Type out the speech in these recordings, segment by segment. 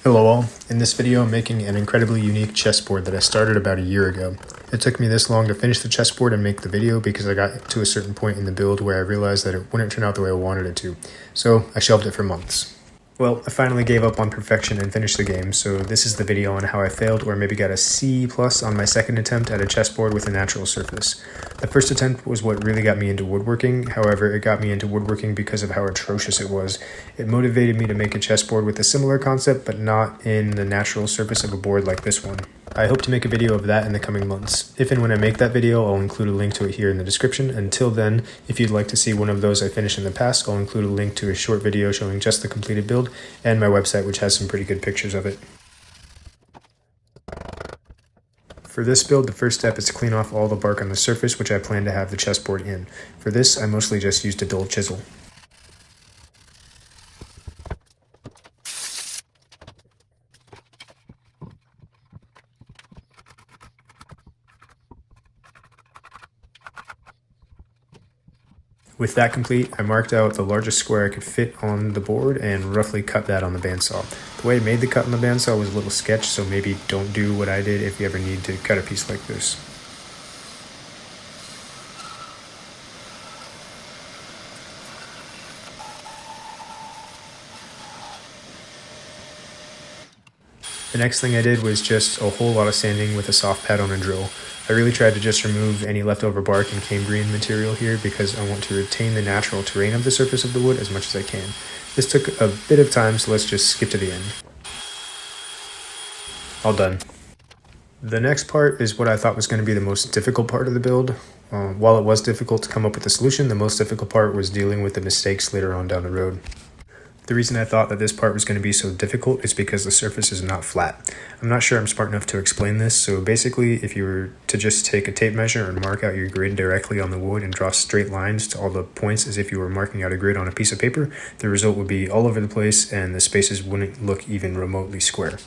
Hello all, in this video I'm making an incredibly unique chessboard that I started about a year ago. It took me this long to finish the chessboard and make the video because I got to a certain point in the build where I realized that it wouldn't turn out the way I wanted it to, so I shelved it for months. Well, I finally gave up on perfection and finished the game, so this is the video on how I failed or maybe got a C+ on my second attempt at a chessboard with a natural surface. The first attempt was what really got me into woodworking, however it got me into woodworking because of how atrocious it was. It motivated me to make a chessboard with a similar concept but not in the natural surface of a board like this one. I hope to make a video of that in the coming months. If and when I make that video, I'll include a link to it here in the description. Until then, if you'd like to see one of those I finished in the past, I'll include a link to a short video showing just the completed build and my website, which has some pretty good pictures of it. For this build, the first step is to clean off all the bark on the surface, which I plan to have the chessboard in. For this, I mostly just used a dull chisel. With that complete, I marked out the largest square I could fit on the board and roughly cut that on the bandsaw. The way I made the cut on the bandsaw was a little sketch, so maybe don't do what I did if you ever need to cut a piece like this. The next thing I did was just a whole lot of sanding with a soft pad on a drill. I really tried to just remove any leftover bark and Cambrian material here because I want to retain the natural terrain of the surface of the wood as much as I can. This took a bit of time, so let's just skip to the end. All done. The next part is what I thought was going to be the most difficult part of the build. While it was difficult to come up with a solution, the most difficult part was dealing with the mistakes later on down the road. The reason I thought that this part was going to be so difficult is because the surface is not flat. I'm not sure I'm smart enough to explain this, so basically if you were to just take a tape measure and mark out your grid directly on the wood and draw straight lines to all the points as if you were marking out a grid on a piece of paper, the result would be all over the place and the spaces wouldn't look even remotely square.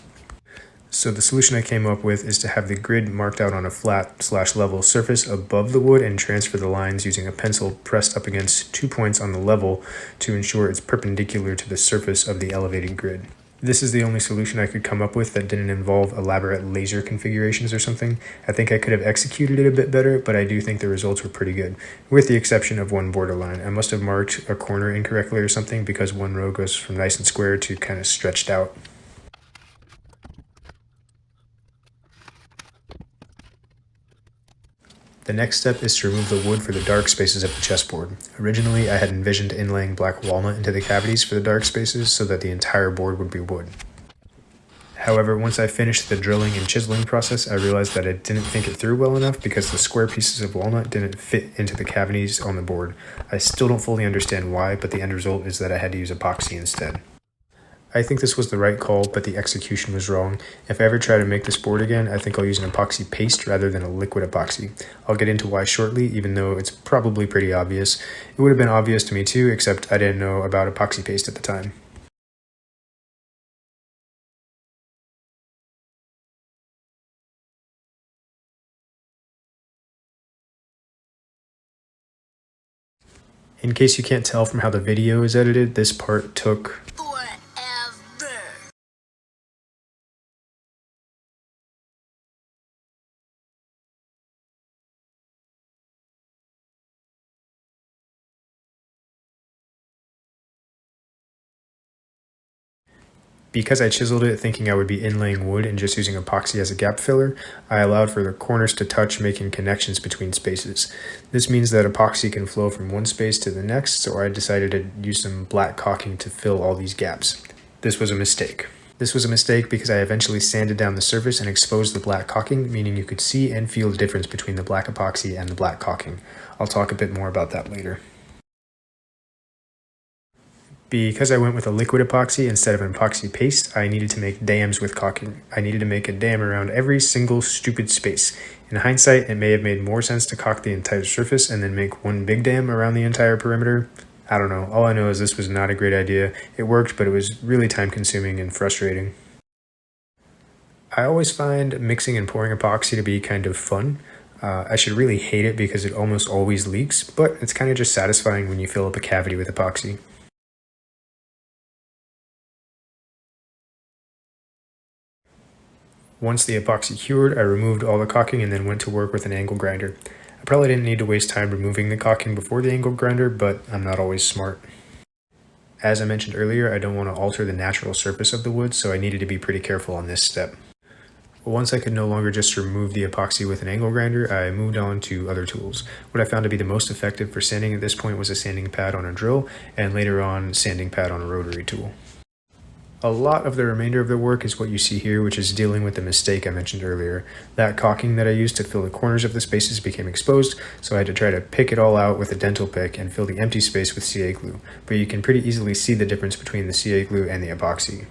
So the solution I came up with is to have the grid marked out on a flat/level surface above the wood and transfer the lines using a pencil pressed up against 2 points on the level to ensure it's perpendicular to the surface of the elevated grid. This is the only solution I could come up with that didn't involve elaborate laser configurations or something. I think I could have executed it a bit better, but I do think the results were pretty good, with the exception of one borderline. I must have marked a corner incorrectly or something because one row goes from nice and square to kind of stretched out. The next step is to remove the wood for the dark spaces of the chessboard. Originally, I had envisioned inlaying black walnut into the cavities for the dark spaces so that the entire board would be wood. However, once I finished the drilling and chiseling process, I realized that I didn't think it through well enough because the square pieces of walnut didn't fit into the cavities on the board. I still don't fully understand why, but the end result is that I had to use epoxy instead. I think this was the right call, but the execution was wrong. If I ever try to make this board again, I think I'll use an epoxy paste rather than a liquid epoxy. I'll get into why shortly, even though it's probably pretty obvious. It would have been obvious to me too, except I didn't know about epoxy paste at the time. In case you can't tell from how the video is edited, this part took Because I chiseled it thinking I would be inlaying wood and just using epoxy as a gap filler, I allowed for the corners to touch, making connections between spaces. This means that epoxy can flow from one space to the next, so I decided to use some black caulking to fill all these gaps. This was a mistake. This was a mistake because I eventually sanded down the surface and exposed the black caulking, meaning you could see and feel the difference between the black epoxy and the black caulking. I'll talk a bit more about that later. Because I went with a liquid epoxy instead of an epoxy paste, I needed to make dams with caulking. I needed to make a dam around every single stupid space. In hindsight, it may have made more sense to caulk the entire surface and then make one big dam around the entire perimeter. I don't know. All I know is this was not a great idea. It worked, but it was really time consuming and frustrating. I always find mixing and pouring epoxy to be kind of fun. I should really hate it because it almost always leaks, but it's kind of just satisfying when you fill up a cavity with epoxy. Once the epoxy cured, I removed all the caulking and then went to work with an angle grinder. I probably didn't need to waste time removing the caulking before the angle grinder, but I'm not always smart. As I mentioned earlier, I don't want to alter the natural surface of the wood, so I needed to be pretty careful on this step. Once I could no longer just remove the epoxy with an angle grinder, I moved on to other tools. What I found to be the most effective for sanding at this point was a sanding pad on a drill, and later on, sanding pad on a rotary tool. A lot of the remainder of the work is what you see here, which is dealing with the mistake I mentioned earlier. That caulking that I used to fill the corners of the spaces became exposed, so I had to try to pick it all out with a dental pick and fill the empty space with CA glue, but you can pretty easily see the difference between the CA glue and the epoxy.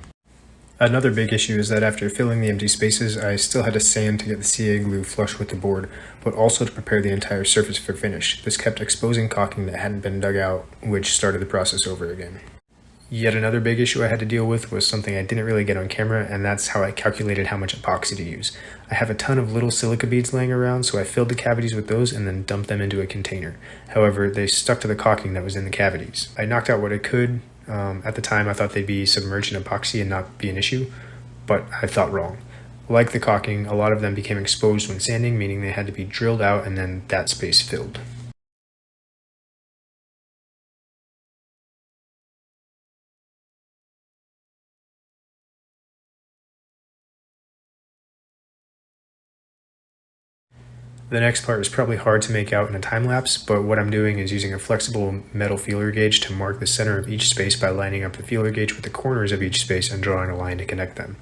Another big issue is that after filling the empty spaces, I still had to sand to get the CA glue flush with the board, but also to prepare the entire surface for finish. This kept exposing caulking that hadn't been dug out, which started the process over again. Yet another big issue I had to deal with was something I didn't really get on camera, and that's how I calculated how much epoxy to use. I have a ton of little silica beads laying around, so I filled the cavities with those and then dumped them into a container. However, they stuck to the caulking that was in the cavities. I knocked out what I could. At the time, I thought they'd be submerged in epoxy and not be an issue, but I thought wrong. Like the caulking, a lot of them became exposed when sanding, meaning they had to be drilled out and then that space filled. The next part is probably hard to make out in a time lapse, but what I'm doing is using a flexible metal feeler gauge to mark the center of each space by lining up the feeler gauge with the corners of each space and drawing a line to connect them.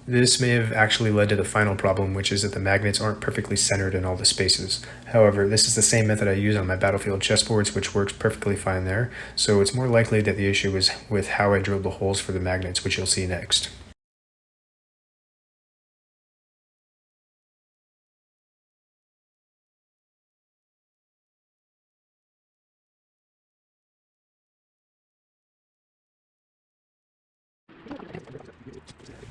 This may have actually led to the final problem, which is that the magnets aren't perfectly centered in all the spaces. However, this is the same method I use on my battlefield chessboards, which works perfectly fine there, so it's more likely that the issue was with how I drilled the holes for the magnets, which you'll see next.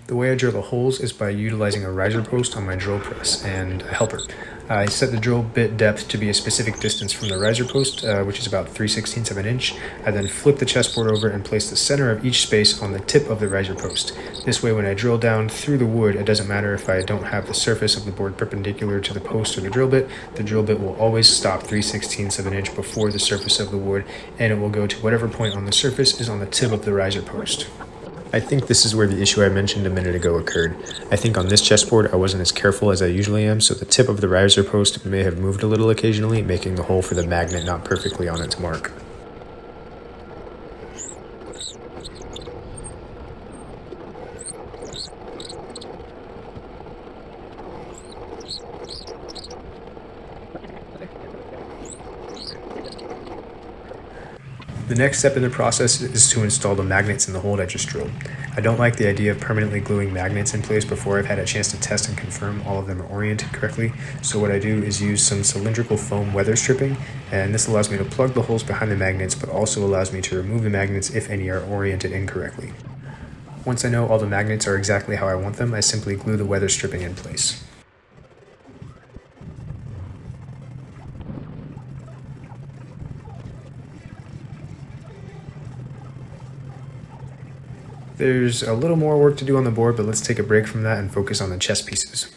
The way I drill the holes is by utilizing a riser post on my drill press and a helper. I set the drill bit depth to be a specific distance from the riser post, which is about 3/16 of an inch. I then flip the chessboard over and place the center of each space on the tip of the riser post. This way, when I drill down through the wood, it doesn't matter if I don't have the surface of the board perpendicular to the post or the drill bit will always stop 3/16 of an inch before the surface of the wood, and it will go to whatever point on the surface is on the tip of the riser post. I think this is where the issue I mentioned a minute ago occurred. I think on this chessboard I wasn't as careful as I usually am, so the tip of the riser post may have moved a little occasionally, making the hole for the magnet not perfectly on its mark. The next step in the process is to install the magnets in the hole I just drilled. I don't like the idea of permanently gluing magnets in place before I've had a chance to test and confirm all of them are oriented correctly, so what I do is use some cylindrical foam weather stripping, and this allows me to plug the holes behind the magnets, but also allows me to remove the magnets if any are oriented incorrectly. Once I know all the magnets are exactly how I want them, I simply glue the weather stripping in place. There's a little more work to do on the board, but let's take a break from that and focus on the chess pieces.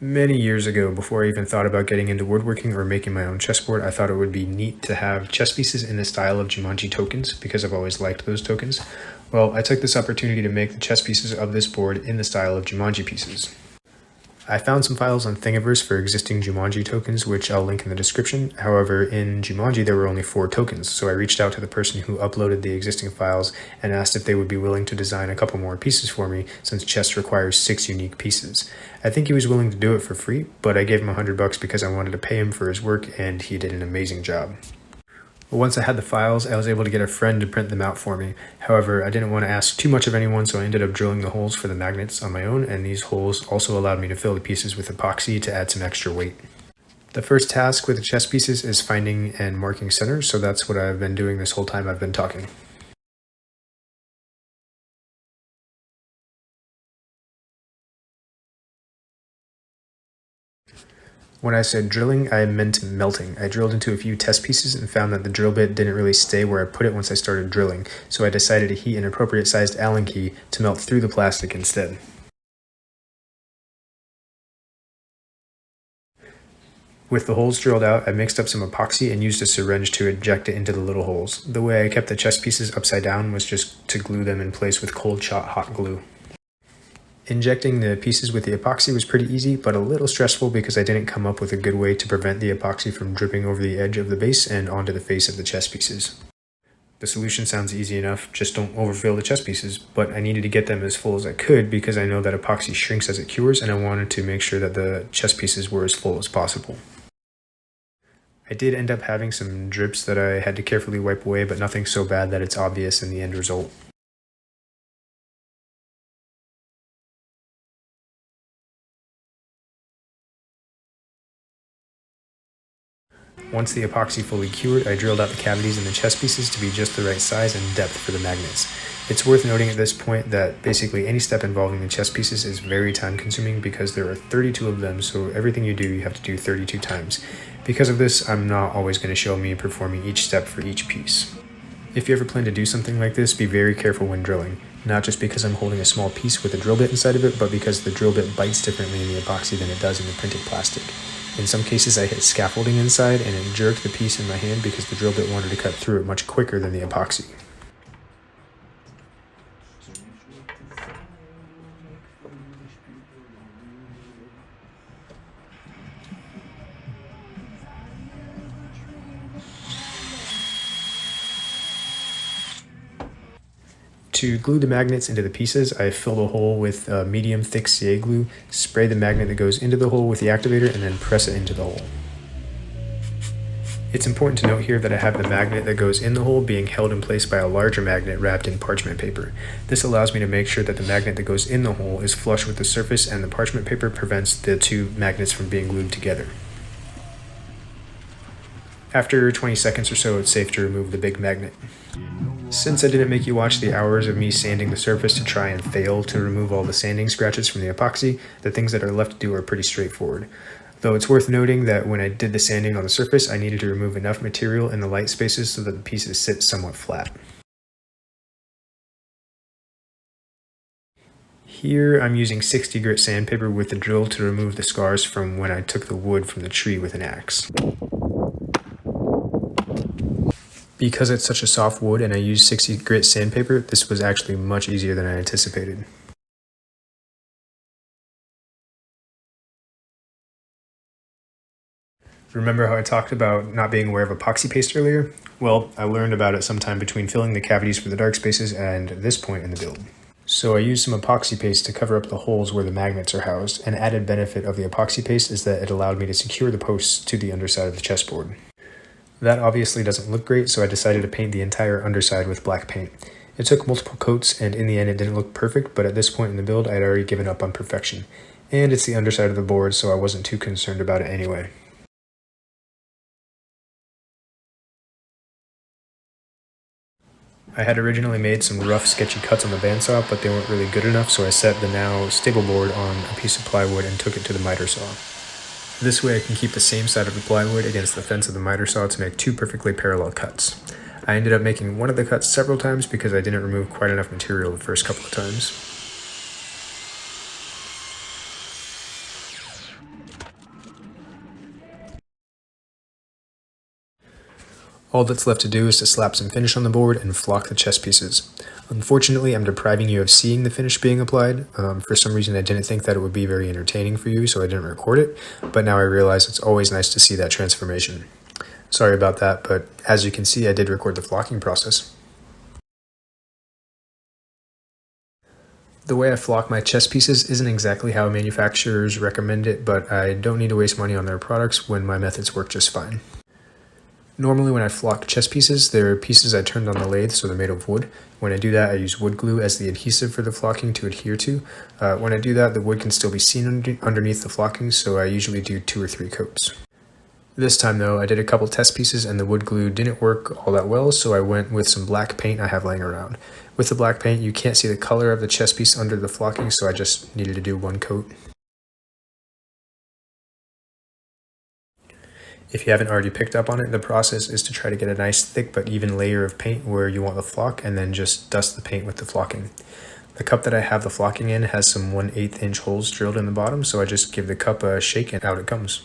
Many years ago, before I even thought about getting into woodworking or making my own chessboard, I thought it would be neat to have chess pieces in the style of Jumanji tokens, because I've always liked those tokens. Well, I took this opportunity to make the chess pieces of this board in the style of Jumanji pieces. I found some files on Thingiverse for existing Jumanji tokens, which I'll link in the description. However, in Jumanji there were only 4 tokens, so I reached out to the person who uploaded the existing files and asked if they would be willing to design a couple more pieces for me, since chess requires 6 unique pieces. I think he was willing to do it for free, but I gave him $100 because I wanted to pay him for his work, and he did an amazing job. Once I had the files, I was able to get a friend to print them out for me. However, I didn't want to ask too much of anyone, so I ended up drilling the holes for the magnets on my own, and these holes also allowed me to fill the pieces with epoxy to add some extra weight. The first task with the chess pieces is finding and marking centers, so that's what I've been doing this whole time I've been talking. When I said drilling, I meant melting. I drilled into a few test pieces and found that the drill bit didn't really stay where I put it once I started drilling, so I decided to heat an appropriate sized Allen key to melt through the plastic instead. With the holes drilled out, I mixed up some epoxy and used a syringe to inject it into the little holes. The way I kept the chess pieces upside down was just to glue them in place with cold shot hot glue. Injecting the pieces with the epoxy was pretty easy, but a little stressful because I didn't come up with a good way to prevent the epoxy from dripping over the edge of the base and onto the face of the chess pieces. The solution sounds easy enough, just don't overfill the chess pieces, but I needed to get them as full as I could because I know that epoxy shrinks as it cures and I wanted to make sure that the chess pieces were as full as possible. I did end up having some drips that I had to carefully wipe away, but nothing so bad that it's obvious in the end result. Once the epoxy fully cured, I drilled out the cavities in the chess pieces to be just the right size and depth for the magnets. It's worth noting at this point that basically any step involving the chess pieces is very time consuming because there are 32 of them, so everything you do, you have to do 32 times. Because of this, I'm not always going to show me performing each step for each piece. If you ever plan to do something like this, be very careful when drilling. Not just because I'm holding a small piece with a drill bit inside of it, but because the drill bit bites differently in the epoxy than it does in the printed plastic. In some cases, I hit scaffolding inside and it jerked the piece in my hand because the drill bit wanted to cut through it much quicker than the epoxy. To glue the magnets into the pieces, I filled a hole with medium thick CA glue, spray the magnet that goes into the hole with the activator, and then press it into the hole. It's important to note here that I have the magnet that goes in the hole being held in place by a larger magnet wrapped in parchment paper. This allows me to make sure that the magnet that goes in the hole is flush with the surface and the parchment paper prevents the two magnets from being glued together. After 20 seconds or so, it's safe to remove the big magnet. Since I didn't make you watch the hours of me sanding the surface to try and fail to remove all the sanding scratches from the epoxy, the things that are left to do are pretty straightforward. Though it's worth noting that when I did the sanding on the surface, I needed to remove enough material in the light spaces so that the pieces sit somewhat flat. Here I'm using 60 grit sandpaper with the drill to remove the scars from when I took the wood from the tree with an axe. Because it's such a soft wood and I used 60 grit sandpaper, this was actually much easier than I anticipated. Remember how I talked about not being aware of epoxy paste earlier? Well, I learned about it sometime between filling the cavities for the dark spaces and this point in the build. So I used some epoxy paste to cover up the holes where the magnets are housed. An added benefit of the epoxy paste is that it allowed me to secure the posts to the underside of the chessboard. That obviously doesn't look great, so I decided to paint the entire underside with black paint. It took multiple coats, and in the end it didn't look perfect, but at this point in the build I had already given up on perfection. And it's the underside of the board, so I wasn't too concerned about it anyway. I had originally made some rough, sketchy cuts on the bandsaw, but they weren't really good enough, so I set the now stable board on a piece of plywood and took it to the miter saw. This way I can keep the same side of the plywood against the fence of the miter saw to make two perfectly parallel cuts. I ended up making one of the cuts several times because I didn't remove quite enough material the first couple of times. All that's left to do is to slap some finish on the board and flock the chess pieces. Unfortunately, I'm depriving you of seeing the finish being applied. For some reason, I didn't think that it would be very entertaining for you, so I didn't record it, but now I realize it's always nice to see that transformation. Sorry about that, but as you can see, I did record the flocking process. The way I flock my chess pieces isn't exactly how manufacturers recommend it, but I don't need to waste money on their products when my methods work just fine. Normally when I flock chess pieces, they're pieces I turned on the lathe, so they're made of wood. When I do that, I use wood glue as the adhesive for the flocking to adhere to. When I do that, the wood can still be seen underneath the flocking, so I usually do 2 or 3 coats. This time though, I did a couple test pieces and the wood glue didn't work all that well, so I went with some black paint I have laying around. With the black paint, you can't see the color of the chess piece under the flocking, so I just needed to do 1 coat. If you haven't already picked up on it, the process is to try to get a nice thick but even layer of paint where you want the flock and then just dust the paint with the flocking. The cup that I have the flocking in has some 1/8 inch holes drilled in the bottom, so I just give the cup a shake and out it comes.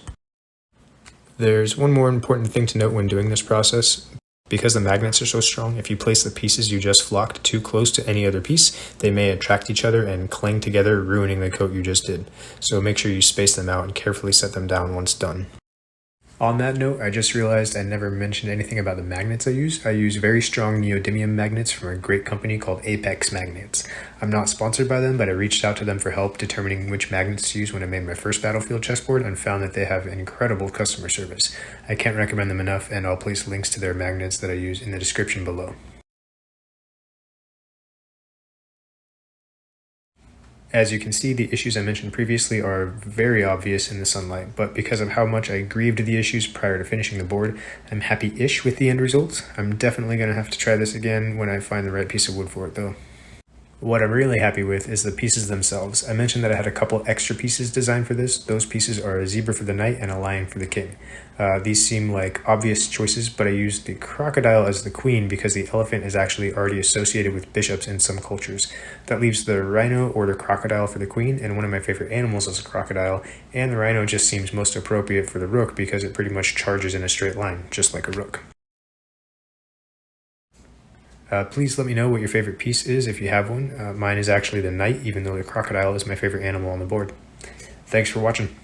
There's one more important thing to note when doing this process. Because the magnets are so strong, if you place the pieces you just flocked too close to any other piece, they may attract each other and cling together, ruining the coat you just did. So make sure you space them out and carefully set them down once done. On that note, I just realized I never mentioned anything about the magnets I use. I use very strong neodymium magnets from a great company called Apex Magnets. I'm not sponsored by them, but I reached out to them for help determining which magnets to use when I made my first Battlefield chessboard and found that they have incredible customer service. I can't recommend them enough, and I'll place links to their magnets that I use in the description below. As you can see, the issues I mentioned previously are very obvious in the sunlight, but because of how much I grieved the issues prior to finishing the board, I'm happy-ish with the end result. I'm definitely going to have to try this again when I find the right piece of wood for it though. What I'm really happy with is the pieces themselves. I mentioned that I had a couple extra pieces designed for this. Those pieces are a zebra for the knight and a lion for the king. These seem like obvious choices, but I used the crocodile as the queen because the elephant is actually already associated with bishops in some cultures. That leaves the rhino or the crocodile for the queen, and one of my favorite animals is a crocodile, and the rhino just seems most appropriate for the rook because it pretty much charges in a straight line, just like a rook. Please let me know what your favorite piece is if you have one. Mine is actually the knight, even though the crocodile is my favorite animal on the board. Thanks for watching.